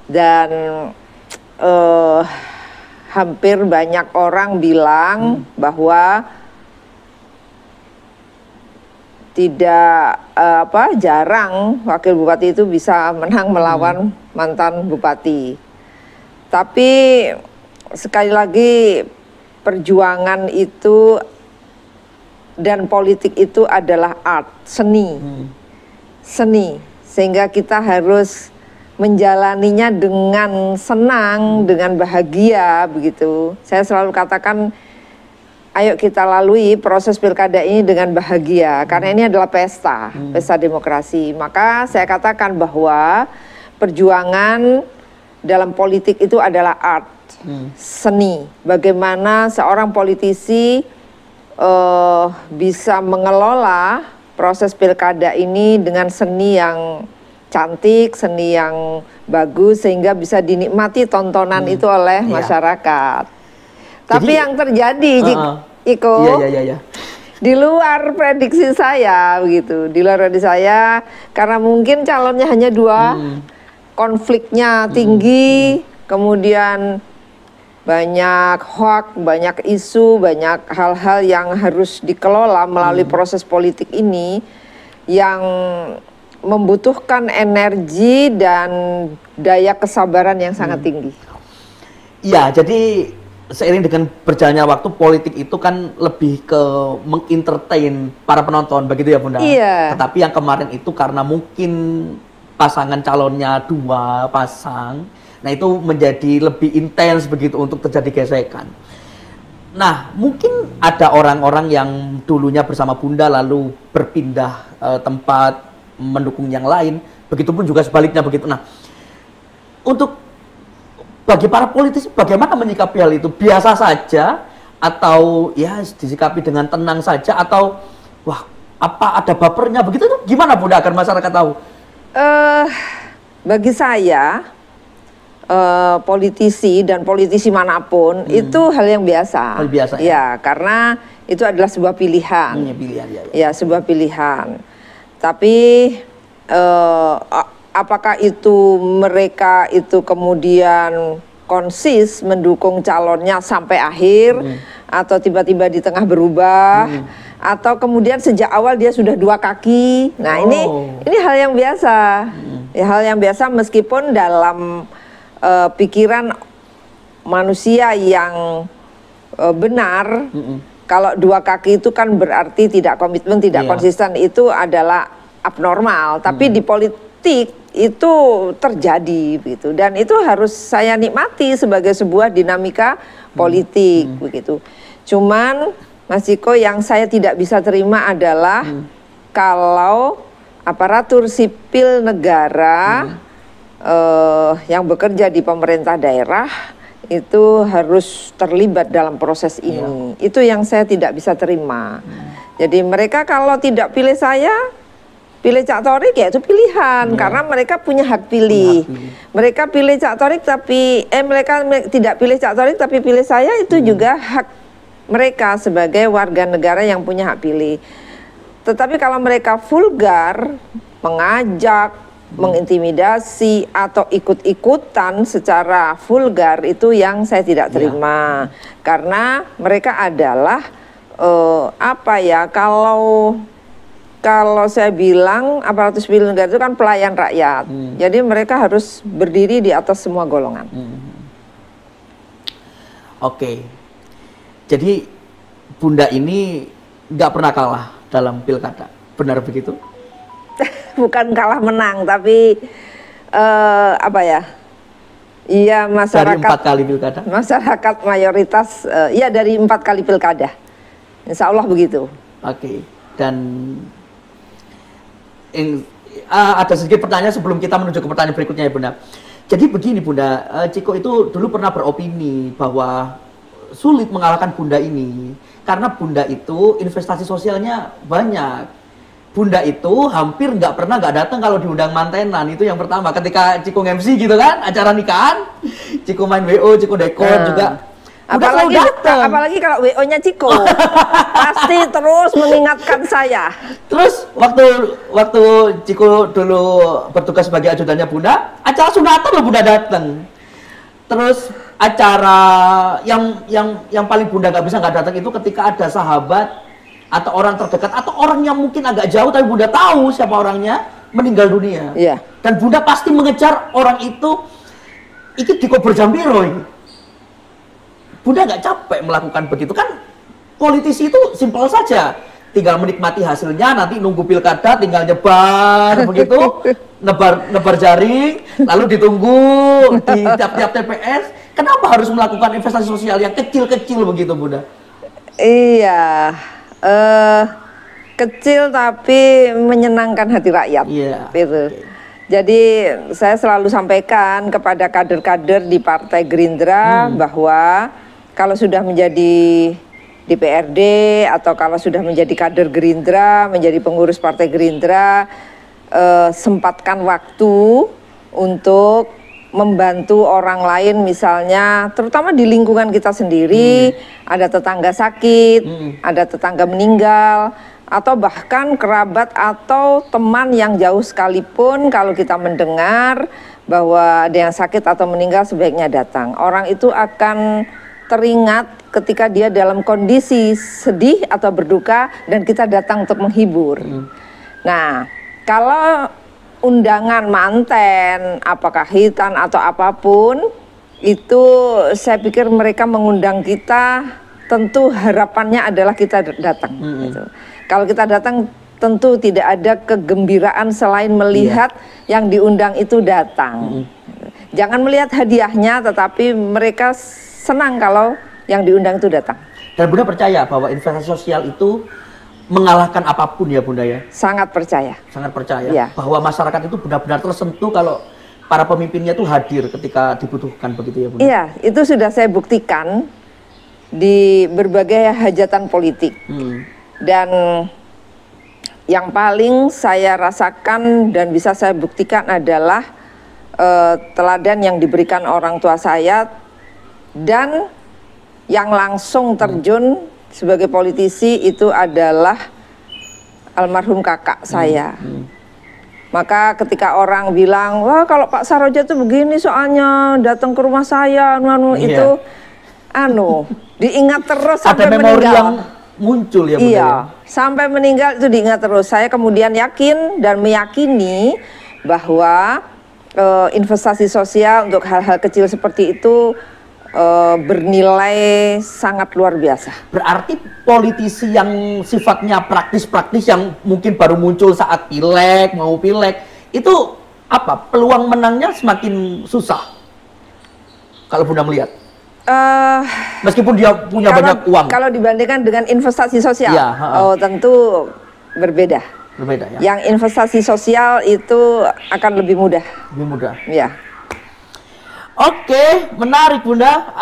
Dan hampir banyak orang bilang bahwa tidak jarang wakil bupati itu bisa menang melawan mantan bupati. Tapi sekali lagi perjuangan itu dan politik itu adalah art, seni. Seni, sehingga kita harus menjalaninya dengan senang, dengan bahagia begitu. Saya selalu katakan, ayo kita lalui proses pilkada ini dengan bahagia, karena ini adalah pesta, pesta demokrasi. Maka saya katakan bahwa perjuangan dalam politik itu adalah art, seni. Bagaimana seorang politisi bisa mengelola proses pilkada ini dengan seni yang cantik, seni yang bagus, sehingga bisa dinikmati tontonan itu oleh masyarakat. Tapi yang terjadi, Iko, di luar prediksi saya, begitu, di luar prediksi saya, karena mungkin calonnya hanya dua, konfliknya tinggi, kemudian banyak hoak, banyak isu, banyak hal-hal yang harus dikelola melalui proses politik ini, yang membutuhkan energi dan daya kesabaran yang sangat tinggi. Iya, jadi seiring dengan berjalannya waktu, politik itu kan lebih ke mengentertain para penonton, begitu ya Bunda? Iya. Tetapi yang kemarin itu karena mungkin pasangan calonnya dua pasang, nah itu menjadi lebih intens begitu untuk terjadi gesekan. Nah, mungkin ada orang-orang yang dulunya bersama Bunda lalu berpindah tempat mendukung yang lain, begitupun juga sebaliknya begitu. Nah, untuk bagi para politisi bagaimana menyikapi hal itu? Biasa saja atau ya disikapi dengan tenang saja, atau wah apa ada bapernya begitu? Itu gimana Bunda agar masyarakat tahu? Bagi saya politisi dan politisi manapun itu hal yang biasa. Hal biasa ya, karena itu adalah sebuah pilihan. Ya, sebuah pilihan. Tapi apakah itu mereka itu kemudian konsis mendukung calonnya sampai akhir, atau tiba-tiba di tengah berubah, atau kemudian sejak awal dia sudah dua kaki. Nah, ini hal yang biasa. Ya, hal yang biasa, meskipun dalam pikiran manusia yang benar, kalau dua kaki itu kan berarti tidak komitmen, tidak konsisten, itu adalah abnormal. Tapi di politik itu terjadi begitu, dan itu harus saya nikmati sebagai sebuah dinamika politik begitu. Cuman Mas Ciko, yang saya tidak bisa terima adalah kalau aparatur sipil negara yang bekerja di pemerintah daerah itu harus terlibat dalam proses ini. Itu yang saya tidak bisa terima. Jadi mereka kalau tidak pilih saya, pilih Cak Thorik, ya itu pilihan, karena mereka punya hak pilih. Mereka pilih Cak Thorik tapi mereka tidak pilih Cak Thorik tapi pilih saya, itu juga hak mereka sebagai warga negara yang punya hak pilih. Tetapi kalau mereka vulgar, mengajak, mengintimidasi, atau ikut-ikutan secara vulgar, itu yang saya tidak terima. Karena mereka adalah kalau saya bilang aparatur sipil negara itu kan pelayan rakyat. Jadi mereka harus berdiri di atas semua golongan. Oke. Jadi Bunda ini nggak pernah kalah dalam pilkada, benar begitu? Bukan kalah menang, tapi iya, masyarakat dari 4 kali pilkada. Masyarakat mayoritas dari 4 kali pilkada. Insya Allah begitu. Oke. Dan ada sedikit pertanyaan sebelum kita menuju ke pertanyaan berikutnya ya Bunda. Jadi begini Bunda, Ciko itu dulu pernah beropini bahwa sulit mengalahkan Bunda ini karena Bunda itu investasi sosialnya banyak. Bunda itu hampir nggak datang kalau diundang mantenan. Itu yang pertama, ketika Ciko MC gitu kan, acara nikahan, Ciko main WO, Ciko dekor juga. Apalagi kalau WO-nya Ciko, pasti terus mengingatkan saya. Terus waktu Ciko dulu bertugas sebagai ajudannya Bunda, acara sunatan loh Bunda datang. Terus acara yang paling Bunda nggak datang itu ketika ada sahabat atau orang terdekat atau orang yang mungkin agak jauh tapi Bunda tahu siapa orangnya meninggal dunia. Iya. Dan Bunda pasti mengejar orang itu di Kober Jambiro ini. Bunda nggak capek melakukan begitu kan? Politisi itu simpel saja, tinggal menikmati hasilnya, nanti nunggu pilkada, tinggal nyebar begitu, nebar jaring, lalu ditunggu di tiap-tiap TPS. Kenapa harus melakukan investasi sosial yang kecil-kecil begitu, Bunda? Iya, kecil tapi menyenangkan hati rakyat. Iya. Gitu. Jadi saya selalu sampaikan kepada kader-kader di Partai Gerindra bahwa kalau sudah menjadi DPRD atau kalau sudah menjadi kader Gerindra, menjadi pengurus Partai Gerindra, sempatkan waktu untuk membantu orang lain, misalnya terutama di lingkungan kita sendiri, ada tetangga sakit, ada tetangga meninggal, atau bahkan kerabat atau teman yang jauh sekalipun, kalau kita mendengar bahwa ada yang sakit atau meninggal sebaiknya datang. Orang itu akan teringat ketika dia dalam kondisi sedih atau berduka dan kita datang untuk menghibur. Nah, kalau undangan manten, apakah hitan atau apapun, itu saya pikir mereka mengundang kita, tentu harapannya adalah kita datang. Gitu. Kalau kita datang, tentu tidak ada kegembiraan selain melihat yang diundang itu datang. Jangan melihat hadiahnya, tetapi mereka senang kalau yang diundang itu datang. Dan Bunda percaya bahwa investasi sosial itu mengalahkan apapun ya Bunda ya? Sangat percaya. Sangat percaya ya. Bahwa masyarakat itu benar-benar tersentuh kalau para pemimpinnya itu hadir ketika dibutuhkan begitu ya Bunda? Iya, itu sudah saya buktikan di berbagai hajatan politik. Dan yang paling saya rasakan dan bisa saya buktikan adalah teladan yang diberikan orang tua saya dan yang langsung terjun sebagai politisi itu adalah almarhum kakak saya. Maka ketika orang bilang, wah kalau Pak Saroja tuh begini soalnya datang ke rumah saya, itu diingat terus sampai ada memori meninggal. Yang muncul ya Bunda. Iya, sampai meninggal itu diingat terus. Saya kemudian yakin dan meyakini bahwa investasi sosial untuk hal-hal kecil seperti itu bernilai sangat luar biasa. Berarti politisi yang sifatnya praktis-praktis yang mungkin baru muncul saat pileg, itu apa? Peluang menangnya semakin susah kalau Bunda melihat? Meskipun dia punya banyak uang. Kalau dibandingkan dengan investasi sosial, tentu berbeda. Berbeda ya. Yang investasi sosial itu akan lebih mudah. Lebih mudah. Ya. Oke, menarik Bunda.